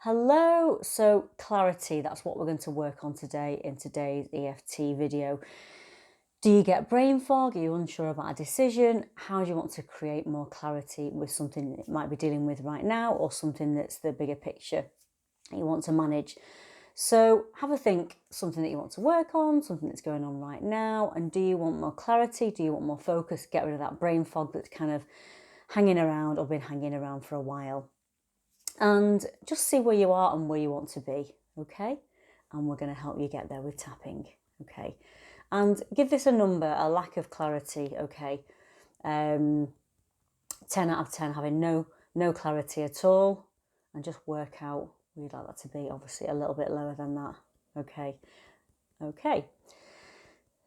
Hello. So clarity, that's what we're going to work on today in today's EFT video. Do you get brain fog? Are you unsure about a decision? How do you want to create more clarity with something that you might be dealing with right now, or something that's the bigger picture that you want to manage? So have a think, something that you want to work on, something that's going on right now, and do you want more clarity? Do you want more focus? Get rid of that brain fog that's kind of hanging around or been hanging around for a while. And just see where you are and where you want to be, okay? And we're going to help you get there with tapping, okay? And give this a number, a lack of clarity, okay? 10 out of 10 having no clarity at all, and just work out where you'd like that to be. Obviously a little bit lower than that, okay? Okay.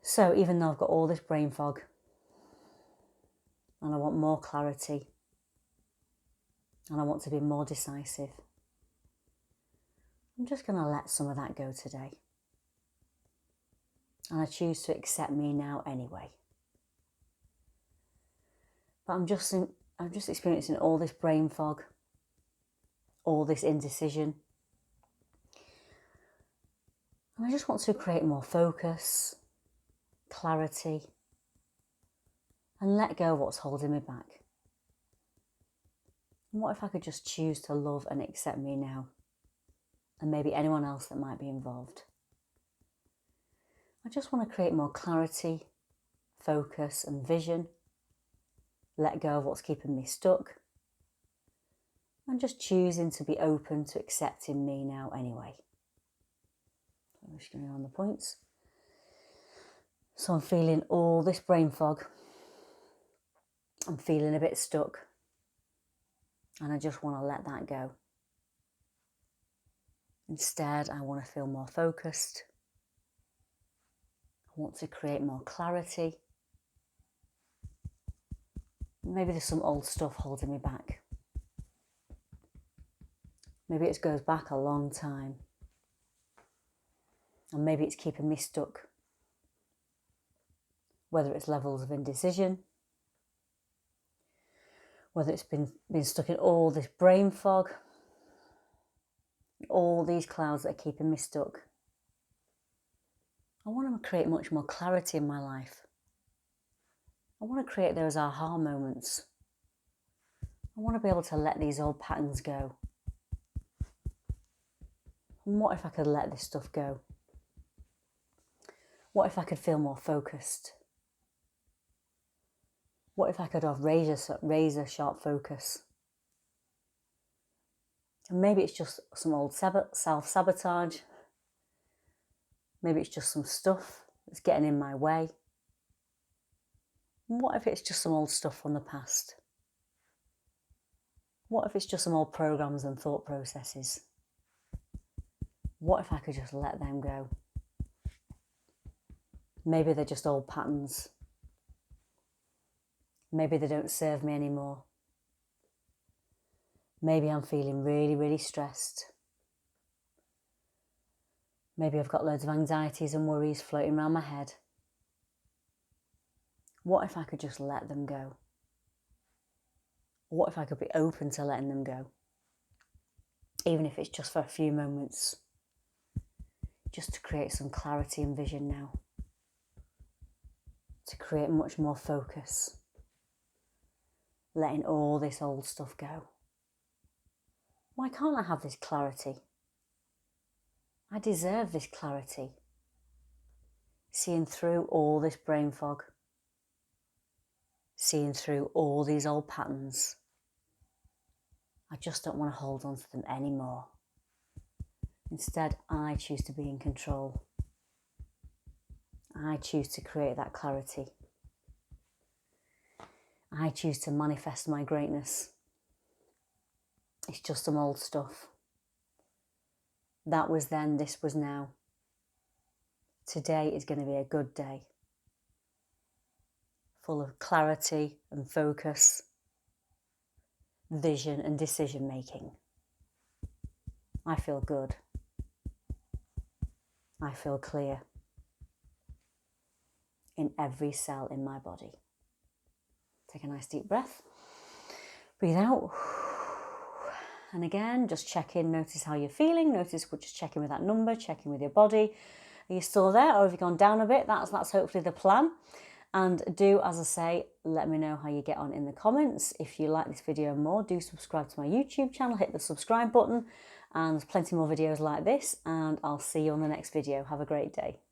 So even though I've got all this brain fog and I want more clarity and I want to be more decisive, I'm just going to let some of that go today. And I choose to accept me now anyway. But I'm just experiencing all this brain fog, all this indecision. And I just want to create more focus, clarity, and let go of what's holding me back. And what if I could just choose to love and accept me now? And maybe anyone else that might be involved. I just want to create more clarity, focus and vision. Let go of what's keeping me stuck. And just choosing to be open to accepting me now anyway. I'm just going on the points. So I'm feeling all this brain fog. I'm feeling a bit stuck. And I just want to let that go. Instead, I want to feel more focused. I want to create more clarity. Maybe there's some old stuff holding me back. Maybe it goes back a long time. And maybe it's keeping me stuck. Whether it's levels of indecision, whether it's been stuck in all this brain fog, all these clouds that are keeping me stuck. I want to create much more clarity in my life. I want to create those aha moments. I want to be able to let these old patterns go. And what if I could let this stuff go? What if I could feel more focused? What if I could have razor sharp focus? And maybe it's just some old self-sabotage. Maybe it's just some stuff that's getting in my way. And what if it's just some old stuff from the past? What if it's just some old programs and thought processes? What if I could just let them go? Maybe they're just old patterns. Maybe they don't serve me anymore. Maybe I'm feeling really, really stressed. Maybe I've got loads of anxieties and worries floating around my head. What if I could just let them go? What if I could be open to letting them go? Even if it's just for a few moments. Just to create some clarity and vision now. To create much more focus. Letting all this old stuff go. Why can't I have this clarity? I deserve this clarity. Seeing through all this brain fog. Seeing through all these old patterns. I just don't want to hold on to them anymore. Instead, I choose to be in control. I choose to create that clarity. I choose to manifest my greatness. It's just some old stuff. That was then, this was now. Today is going to be a good day. Full of clarity and focus, vision and decision making. I feel good. I feel clear in every cell in my body. Take a nice deep breath. Breathe out. And again, just check in, notice how you're feeling, just check in with that number, check in with your body. Are you still there, or have you gone down a bit? That's hopefully the plan. And do, as I say, let me know how you get on in the comments. If you like this video more, do subscribe to my YouTube channel, hit the subscribe button, and there's plenty more videos like this, and I'll see you on the next video. Have a great day.